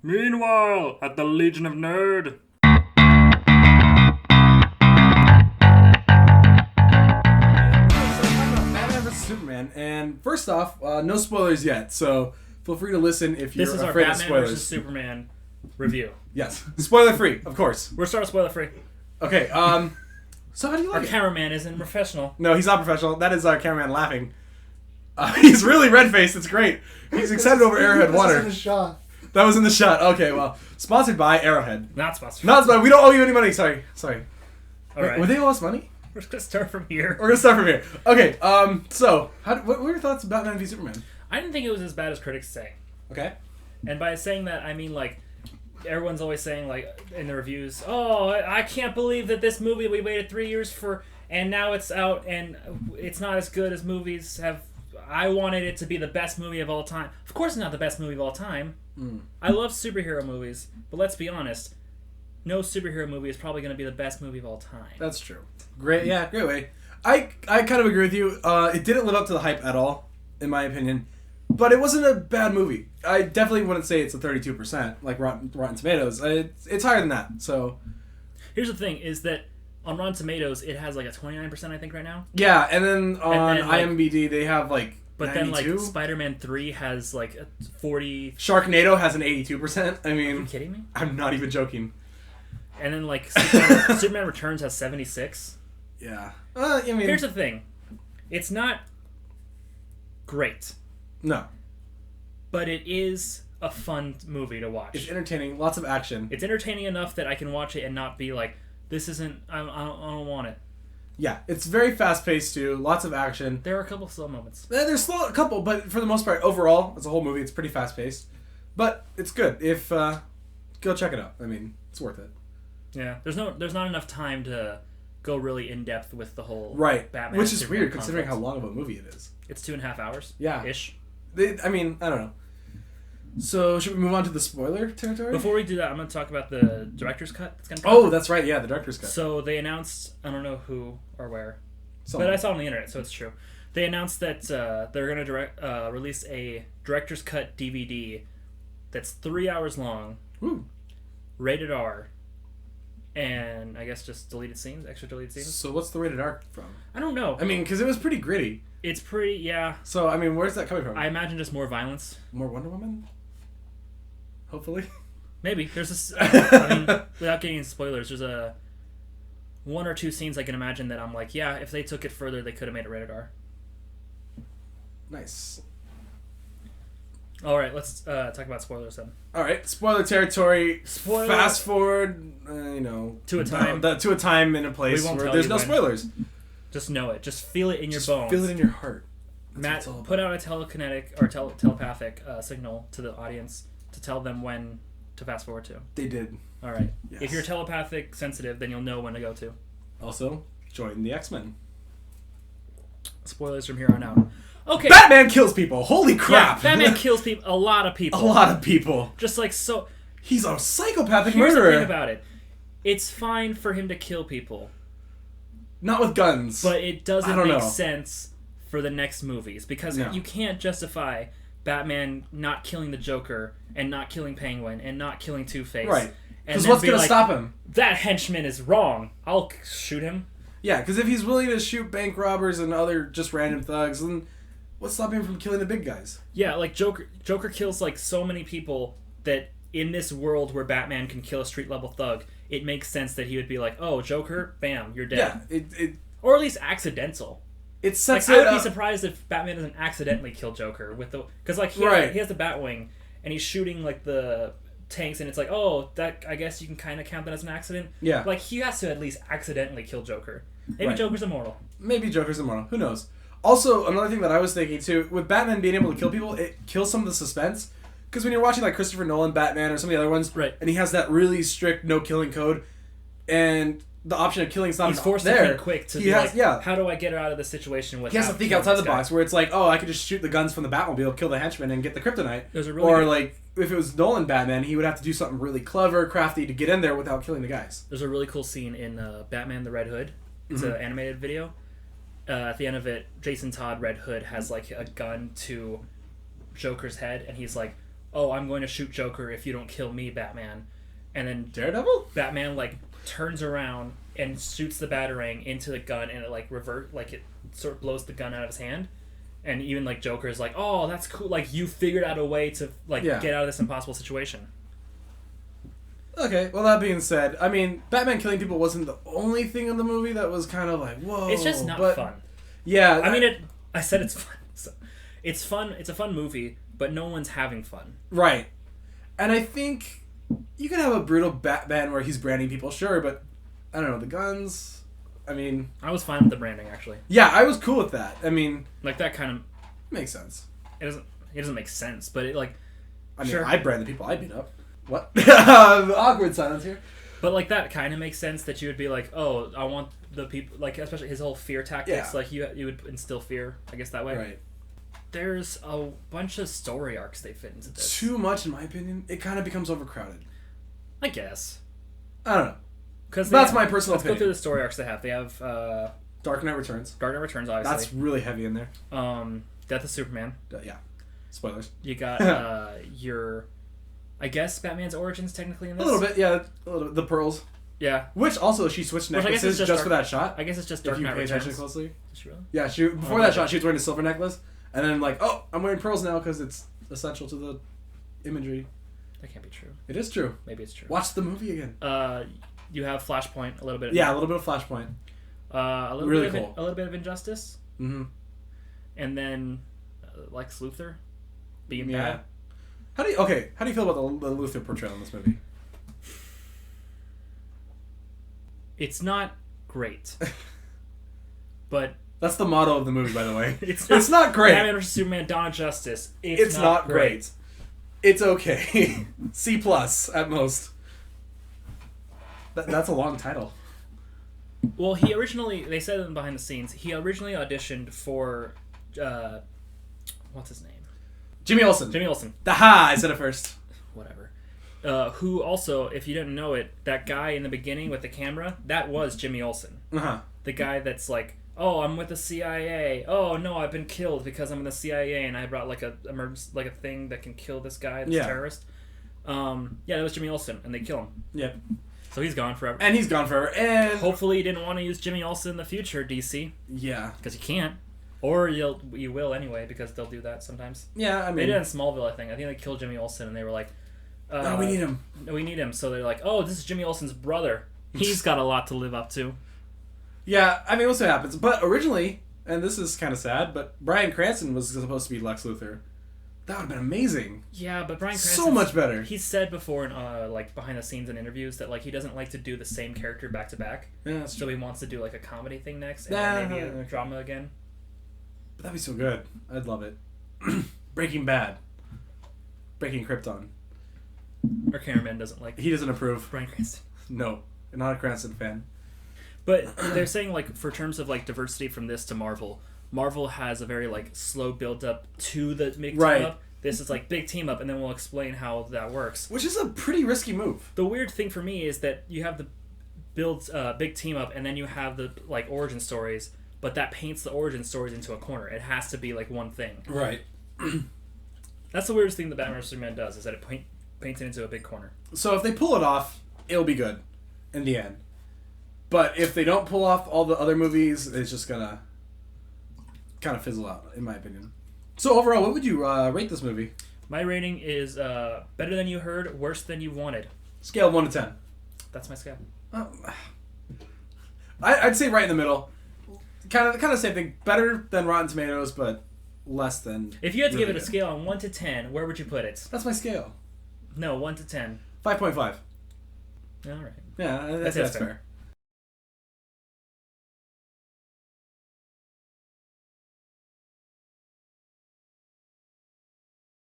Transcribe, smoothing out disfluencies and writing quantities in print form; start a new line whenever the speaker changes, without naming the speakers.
Meanwhile, at the Legion of Nerd.
Batman vs Superman, and first off, no spoilers yet, so feel free to listen if you're
This is our
afraid of
Batman
spoilers.
vs Superman review.
Yes, spoiler free, of course.
We're starting spoiler free.
Okay, so how do you like
Our
it?
cameraman isn't professional.
No, he's not professional. That is our cameraman laughing. He's really red-faced. It's great. He's excited over Arrowhead water.
This is in the shot.
That was in the shot. Okay, well, sponsored by Arrowhead.
Not sponsored.
Not sponsored. We don't owe you any money. Sorry.
All right.
Would they owe us money?
We're just gonna start from here.
We're gonna start from here. Okay. So, what were your thoughts about Batman v Superman?
I didn't think it was as bad as critics say.
Okay.
And by saying that, I mean, like, everyone's always saying, like, in the reviews, oh, I can't believe that this movie we waited 3 years for, and now it's out, and it's not as good as movies have. I wanted it to be the best movie of all time. Of course it's not the best movie of all time. I love superhero movies, but let's be honest, no superhero movie is probably going to be the best movie of all time.
That's true. Great way. I kind of agree with you. It didn't live up to the hype at all, in my opinion. But it wasn't a bad movie. I definitely wouldn't say it's a 32%, like Rotten Tomatoes. It's higher than that, so...
Here's the thing, is that on Rotten Tomatoes, it has like a 29%, I think, right now.
Yeah, and then on
like,
IMDb, they have like
But
92?
then, like, Spider-Man 3 has like a 40...
Sharknado has an 82%. I mean...
Are you kidding me?
I'm not even joking.
And then, like, Superman Returns has 76.
Yeah. I mean...
Here's the thing. It's not great.
No.
But it is a fun movie to watch.
It's entertaining. Lots of action.
It's entertaining enough that I can watch it and not be like, this isn't... I don't want it.
Yeah. It's very fast-paced, too. Lots of action.
There are a couple slow moments.
There's a couple, but for the most part, overall, as a whole movie, it's pretty fast-paced. But it's good. If... go check it out. I mean, it's worth it.
Yeah. There's not enough time to go really in-depth with the whole
Right.
Batman
Which is
Superman
weird, considering how
conflict.
long of a movie it is.
It's 2.5 hours.
Yeah.
Ish.
I mean, I don't know. So, should we move on to the spoiler territory?
Before we do that, I'm going to talk about the director's cut that's going to come.
Oh, that's right. Yeah, the director's cut.
So they announced, I don't know who or where,
Someone.
but I saw it on the internet, so it's true. They announced that they're going to release a director's cut DVD that's 3 hours long,
Ooh.
rated R, and I guess just deleted scenes, extra deleted scenes.
So what's the rated R from?
I don't know.
I mean, because it was pretty gritty.
It's pretty, yeah.
So, I mean, where's that coming from?
I imagine just more violence.
More Wonder Woman? Hopefully.
Maybe. There's this, I mean, without getting into spoilers, there's a 1 or 2 scenes I can imagine that I'm like, yeah, if they took it further, they could have made it rated R.
Nice.
All right, let's talk about spoilers then.
All right, spoiler territory.
Spoiler.
Fast forward,
To a time.
To a time and a place
We won't
where
tell
there's
you
no
when.
spoilers.
Just know it. Just feel it in your
Just
bones.
feel it in your heart. That's what
Matt,
it's all
put
about.
out a telekinetic or telepathic signal to the audience to tell them when to fast forward to.
They did.
All right.
Yes.
If you're telepathic sensitive, then you'll know when to go to.
Also, join the X-Men.
Spoilers from here on out. Okay.
Batman kills people. Holy crap!
Yeah, Batman kills people. A lot of people.
A lot of people.
Just like so.
He's a psychopathic
Here's
murderer.
the thing about it. It's fine for him to kill people,
Not with guns.
but it
I
doesn't
don't
make
know.
sense for the next movies because
No.
you can't justify Batman not killing the Joker and not killing Penguin and not killing Two-Face.
Right.
And
Because
then
what's
be
going to
like,
stop him?
that henchman is wrong. I'll shoot him.
Yeah, because if he's willing to shoot bank robbers and other just random thugs, then what's stopping him from killing the big guys?
Yeah, like Joker kills like so many people that in this world where Batman can kill a street level thug, it makes sense that he would be like, "Oh, Joker, bam, you're dead."
Yeah,
Or at least accidental.
it sets
Like I
it
would be
up.
surprised if Batman doesn't accidentally kill Joker with the because like
Right.
he has the Batwing and he's shooting like the tanks and it's like, "Oh, that I guess you can kind of count that as an accident."
Yeah.
Like he has to at least accidentally kill Joker. Maybe
Right.
Joker's immortal.
Maybe Joker's immortal. Who knows? Also, another thing that I was thinking too, with Batman being able to kill people, it kills some of the suspense. Because when you're watching like Christopher Nolan Batman or some of the other ones,
Right.
and he has that really strict no killing code, and the option of killing is not
He's forced
there.
to think quick to
he
be
has,
like,
yeah.
how do I get her out of this situation without
He has to think
killing
outside
this
the
guy?
box, where it's like, oh, I could just shoot the guns from the Batmobile, kill the henchman, and get the kryptonite.
There's a really
Or
good-
like, if it was Nolan Batman, he would have to do something really clever, crafty to get in there without killing the guys.
There's a really cool scene in Batman the Red Hood. It's an animated video. At the end of it, Jason Todd Red Hood has like a gun to Joker's head, and he's like, "Oh, I'm going to shoot Joker if you don't kill me, Batman," and then
Daredevil?
Batman like turns around and shoots the batarang into the gun, and it like it sort of blows the gun out of his hand. And even like Joker is like, "Oh, that's cool! Like you figured out a way to like get out of this impossible situation."
Okay, well that being said, I mean, Batman killing people wasn't the only thing in the movie that was kind of like, whoa.
It's just not fun.
Yeah,
I mean, I said it's fun. So, it's fun. It's a fun movie, but no one's having fun.
Right. And I think you can have a brutal Batman where he's branding people, sure, but I don't know, the guns. I mean,
I was fine with the branding actually.
Yeah, I was cool with that. I mean,
like that kind of
makes sense.
It doesn't make sense, but it like.
I mean,
sure.
I brand the people I beat up. What? Awkward silence here.
But like that kind of makes sense that you would be like, oh, I want the people, like especially his whole fear tactics.
Yeah.
Like you would instill fear, I guess that way.
Right.
There's a bunch of story arcs they fit into this.
Too much, in my opinion. It kind of becomes overcrowded.
I guess.
I don't know.
Because
that's my personal
opinion. Let's go through the story arcs they have. They have
Dark Knight Returns.
Dark Knight Returns, obviously.
That's really heavy in there.
Death of Superman.
Yeah. Spoilers.
You got your, I guess Batman's origins technically in this.
A little bit, yeah. A little bit. The pearls.
Yeah.
Which also she switched necklaces just for that shot.
I guess it's just Dark Knight Returns.
If you pay attention closely.
Did she really?
Yeah. Before that shot, she was wearing a silver necklace, and then like, oh, I'm wearing pearls now because it's essential to the imagery.
That can't be true.
It is true.
Maybe it's true.
Watch the movie again.
You have Flashpoint a little bit.
Yeah, a little bit of Flashpoint.
A little
really
bit
cool.
A little bit of Injustice.
Mm-hmm.
And then Lex Luthor being
Yeah.
bad.
How do you feel about the Luthor portrayal in this movie?
It's not great. But
that's the motto of the movie, by the way.
it's
not great.
Batman vs Superman: Dawn of Justice.
It's not great. It's okay. C+ at most. That's a long title.
Well, they said in behind the scenes, he originally auditioned for, what's his name?
Jimmy Olsen. Aha! I said it first.
Whatever. Who also, if you didn't know it, that guy in the beginning with the camera, that was Jimmy Olsen.
Uh-huh.
The guy that's like, oh, I'm with the CIA. Oh no, I've been killed because I'm in the CIA and I brought like a thing that can kill this guy, this terrorist. Yeah, that was Jimmy Olsen, and they kill him.
Yep.
So he's gone forever.
And he's gone forever. And
hopefully you didn't want to use Jimmy Olsen in the future, DC.
Yeah.
Because you can't. Or you will anyway, because they'll do that sometimes.
Yeah, I mean...
They did it in Smallville, I think. I think they killed Jimmy Olsen, and they were like...
no, we need him.
We need him. So they're like, oh, this is Jimmy Olsen's brother. He's got a lot to live up to.
Yeah, I mean, we'll see what happens. But originally, and this is kind of sad, but Bryan Cranston was supposed to be Lex Luthor. That would have been amazing.
Yeah, but Bryan Cranston...
So much better.
He said before in like behind the scenes in interviews that like he doesn't like to do the same character back to back.
Yeah, that's
so
true.
he wants to do like a comedy thing next, and then maybe a drama again.
But that'd be so good. I'd love it. Breaking Bad. Breaking Krypton.
Our cameraman doesn't like...
He doesn't approve.
Bryan Cranston.
No. I'm not a Cranston fan.
But they're saying like for terms of like diversity from this to Marvel has a very like slow build up to the big team up. This is like big team up, and then we'll explain how that works.
Which is a pretty risky move.
The weird thing for me is that you have the big team up, and then you have the like origin stories, but that paints the origin stories into a corner. It has to be like one thing.
Right.
That's the weirdest thing that Batman vs Superman does, is that it paints it into a big corner.
So if they pull it off, it'll be good in the end. But if they don't pull off all the other movies, it's just gonna kind of fizzle out, in my opinion. So overall, what would you rate this movie?
My rating is better than you heard, worse than you wanted.
Scale of 1 to 10.
That's my scale.
I'd say right in the middle. Kind of same thing. Better than Rotten Tomatoes, but less than...
If you had to give it a scale on 1 to 10, where would you put it?
That's my scale.
No, 1 to 10.
5.5.
All right.
Yeah, that's fair.